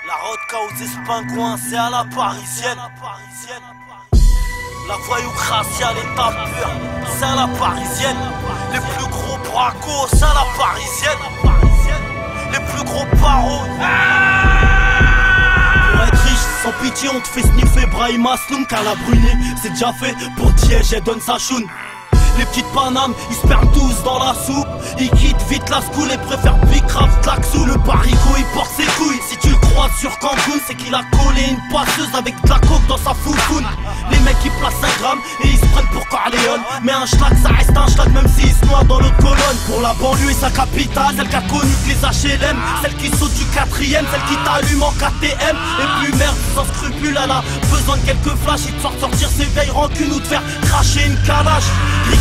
La rodka aux espingouins, c'est à la parisienne. La voyou graciale est pure, c'est à la parisienne. Les plus gros bracos, c'est à la parisienne. Les plus gros paros. Pour être riche, sans pitié, on te fait sniffer Brahim Asloum car la brûlée, c'est déjà fait pour Diège et Don Sachoun. Les petites panames, ils se perdent tous dans la soupe. Ils quittent vite la school et préfèrent Bicraft, Tlaxou. Le parigo, il porte ses couilles. Si tu le croises sur Cancun, c'est qu'il a collé une passeuse avec de la coke dans sa foufoune. Les mecs ils placent 5 grammes et ils se prennent pour Corleone. Mais un schlag ça reste un schlag même s'il se noie dans l'autre colonne. Pour la banlieue et sa capitale, celle qui a connu que les HLM, celle qui saute du 4ème, celle qui t'allume en KTM. Et puis merde, sans scrupule, elle a besoin de quelques flashs. Il te sort sortir ses vieilles rancunes ou te faire cracher une calage.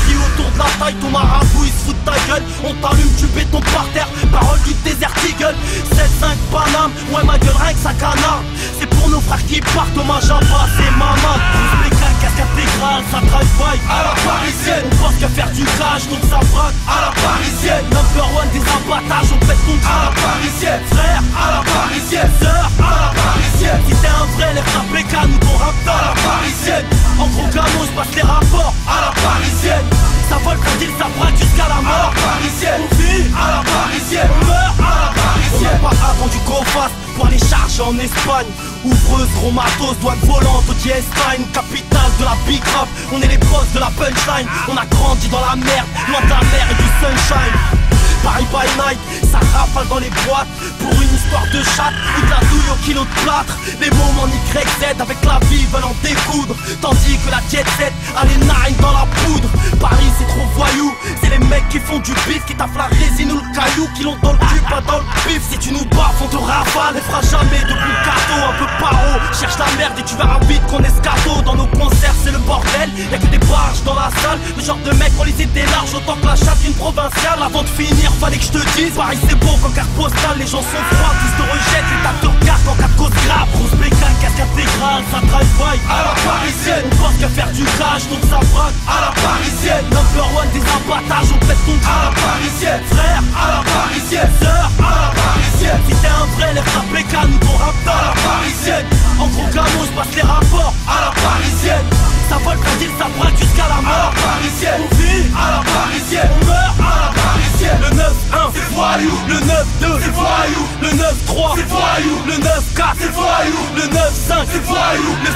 Autour de la taille, ton marabout il se fout de ta gueule. On t'allume, tu béton par terre, parole du désert Eagle. 7-5 Paname, ouais ma gueule rien que ça canard. C'est pour nos frères qui partent, hommage à Bass et Maman. Spécal, casque intégrale, ça drive-by à la parisienne. On pense qu'à faire du cash, donc ça braque à la parisienne. Number one des abattages, on pète ton à la parisienne. Frère, à la parisienne. Sœur, à la parisienne. Si t'es un vrai, lève ta pécane ou ton rap à la parisienne. En gros gamo, je passe les rapports à la parisienne. Ça vole quand il s'apprête jusqu'à la mort. Parisienne, on vit à la parisienne, on meurt à la parisienne. On n'a pas attendu qu'on fasse pour aller charger en Espagne. Ouvreuse, Romatos, douane volante au Diestein. Capitale de la big rap, on est les boss de la punchline. On a grandi dans la merde, loin de la mer et du sunshine. Paris by night, ça rafale dans les boîtes. Pour une histoire de chatte ou de la douille au kilo de plâtre. Les mômes en YZ avec la vie veulent en découdre. Tandis que la jet set a les nines dans la poudre. Paris c'est trop voyou, c'est les mecs qui font du bif, qui taffent la résine ou le caillou, qui l'ont dans le cul, pas dans le pif. Si tu nous baffes on te rafale, ne fera jamais de plus cadeau. Un peu paro, cherche la merde et tu verras vite qu'on est scato. Dans nos concerts c'est le bordel, y'a que des barges dans la salle. Le genre de mec on les était large autant que la chatte d'une provinciale. Avant de finir fallait que je te dise, Paris c'est beau comme carte postale. Les gens sont froids, tous te rejettent, les tapes te regardent en cas de cause grave. Grosse bécane, casque intégrale, ça drive-by à la parisienne. On pense qu'à faire du cash donc ça braque à la parisienne. Number one des abattages, on pète ton à la parisienne. Frère, à la parisienne. Sœur, à la parisienne. Si t'es un vrai, lève ta pécane ou ton rap à la parisienne. En gros gamo, je passe les rapports à la parisienne. Ça vole quand il s'apprête jusqu'à la mort. Parisienne, on vit à la parisienne, on meurt à la parisienne. Le 9-1 c'est voyou, le 9-2 c'est voyou, le 9-3 c'est voyou, le 9-4 c'est voyou, le 9-5 c'est voyou, le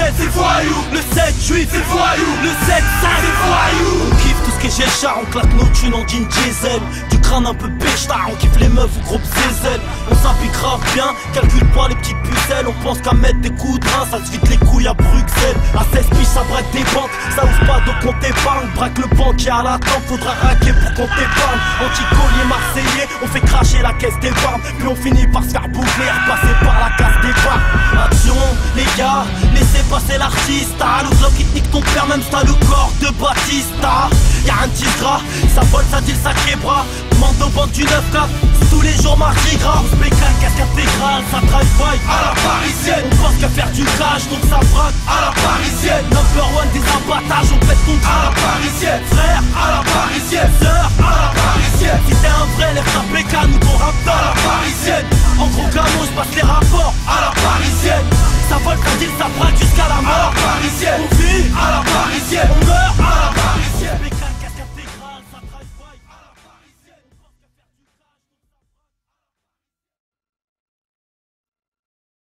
7-7 c'est voyou, le 7-8 c'est voyou, le 7-5 c'est voyou. On kiffe tout ce qui est Géchard, on claque nos thunes en jean diesel. Du crâne un peu péchtard, on kiffe les meufs ou groupe zézel. On s'habille grave bien, calcule pas les petites pucelles. On pense qu'à mettre des coups de rein, ça se vide les couilles à Bruxelles. À 16 piges ça braque des banques, ça ouvre pas de compte épargne. Braque le banquier à la tempe, faudra raquer pour qu'on t'épargne. Anti-collier marseillais, on fait cracher la caisse d'épargne. Puis on finit par se faire boucler, repasser par la case d'épargne. Action, les gars, laissez passer l'artiste. Le bloc il te nique ton père, même si t'as le corps de Batista. Y'a un petit gras, ça vole, ça dit le sacré bras. Demande aux bandes du 9-4, tous les jours mardi gras. On se bécane, casque intégrale, ça drive-by à la parisienne. On pense qu'à faire du cash, donc ça braque à la parisienne. Number one des abattages, on pète ton à la parisienne. Frère, à la parisienne. Sœur, à la parisienne. Si t'es un vrai, lève ta pécane ou ton rap à la parisienne.